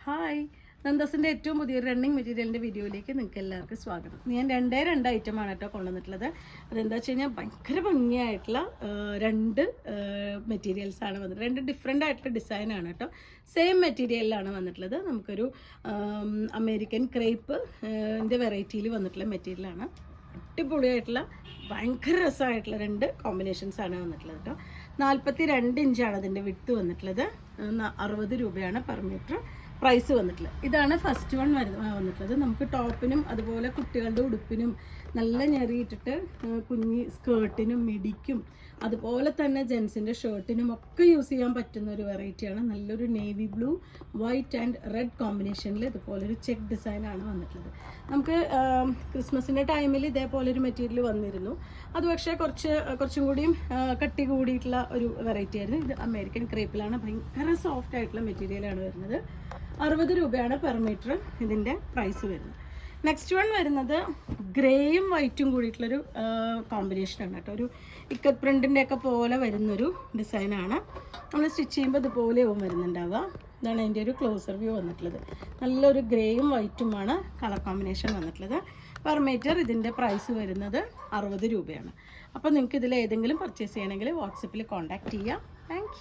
Hi, നന്ദസിൻ്റെ ഏറ്റവും പുതിയൊരു running മെറ്റീരിയലിൻ്റെ വീഡിയോയിലേക്ക് നിങ്ങൾക്ക് എല്ലാവർക്കും സ്വാഗതം. ഞാൻ രണ്ട് ഐറ്റമാണ് കേട്ടോ കൊണ്ടുവന്നിട്ടുള്ളത്. അതെന്താ വെച്ച് കഴിഞ്ഞാൽ ഭയങ്കര ഭംഗിയായിട്ടുള്ള രണ്ട് മെറ്റീരിയൽസാണ് വന്നിട്ട്, രണ്ട് ഡിഫറെൻ്റ് ആയിട്ടുള്ള ഡിസൈനാണ് കേട്ടോ. സെയിം മെറ്റീരിയലിലാണ് വന്നിട്ടുള്ളത്. നമുക്കൊരു അമേരിക്കൻ ക്രേപ്പ് വെറൈറ്റിയിൽ വന്നിട്ടുള്ള മെറ്റീരിയലാണ്. അടിപൊളിയായിട്ടുള്ള ഭയങ്കര രസമായിട്ടുള്ള രണ്ട് കോമ്പിനേഷൻസാണ് വന്നിട്ടുള്ളത് കേട്ടോ. 42 ഇഞ്ചാണ് അതിൻ്റെ വിഡ്ത്ത് വന്നിട്ടുള്ളത്. 60 രൂപയാണ് പെർ മീറ്റർ പ്രൈസ് വന്നിട്ടുള്ളത്. ഇതാണ് ഫസ്റ്റ് വൺ വന്നിട്ടുള്ളത്. നമുക്ക് ടോപ്പിനും അതുപോലെ കുട്ടികളുടെ ഉടുപ്പിനും നല്ല ഞെറിയിട്ടിട്ട് കുഞ്ഞി സ്കേർട്ടിനും മിഡിക്കും അതുപോലെ തന്നെ ജെൻസിൻ്റെ ഷർട്ടിനും ഒക്കെ യൂസ് ചെയ്യാൻ പറ്റുന്ന ഒരു വെറൈറ്റിയാണ്. നല്ലൊരു navy blue, white and red കോമ്പിനേഷനിൽ ഇതുപോലൊരു ചെക്ക് ഡിസൈനാണ് വന്നിട്ടുള്ളത്. നമുക്ക് ക്രിസ്മസിൻ്റെ ടൈമിൽ ഇതേപോലൊരു മെറ്റീരിയൽ വന്നിരുന്നു. അത് പക്ഷേ കുറച്ചും കൂടിയും കട്ടി കൂടിയിട്ടുള്ള ഒരു വെറൈറ്റി ആയിരുന്നു. ഇത് അമേരിക്കൻ ക്രേപ്പിലാണ്. ഭയങ്കര സോഫ്റ്റ് ആയിട്ടുള്ള മെറ്റീരിയലാണ് വരുന്നത്. 60 രൂപയാണ് പെർ മീറ്റർ ഇതിൻ്റെ പ്രൈസ് വരുന്നത്. നെക്സ്റ്റ് വൺ വരുന്നത് ഗ്രേയും വൈറ്റും കൂടിയിട്ടുള്ളൊരു കോമ്പിനേഷനാണ് കേട്ടോ. ഒരു ഇക്കത്ത് പ്രിൻറ്റിൻ്റെ ഒക്കെ പോലെ വരുന്നൊരു ഡിസൈനാണ്. നമ്മൾ സ്റ്റിച്ച് ചെയ്യുമ്പോൾ ഇതുപോലെയാവും വരുന്നുണ്ടാവുക. ഇതാണ് അതിൻ്റെ ഒരു ക്ലോസർ വ്യൂ വന്നിട്ടുള്ളത്. നല്ലൊരു ഗ്രേയും വൈറ്റുമാണ് കളർ കോമ്പിനേഷൻ വന്നിട്ടുള്ളത്. പെർ മീറ്റർ ഇതിൻ്റെ പ്രൈസ് വരുന്നത് 60 രൂപയാണ്. അപ്പോൾ നിങ്ങൾക്ക് ഇതിൽ ഏതെങ്കിലും പർച്ചേസ് ചെയ്യണമെങ്കിൽ വാട്സപ്പിൽ കോൺടാക്റ്റ് ചെയ്യാം. താങ്ക്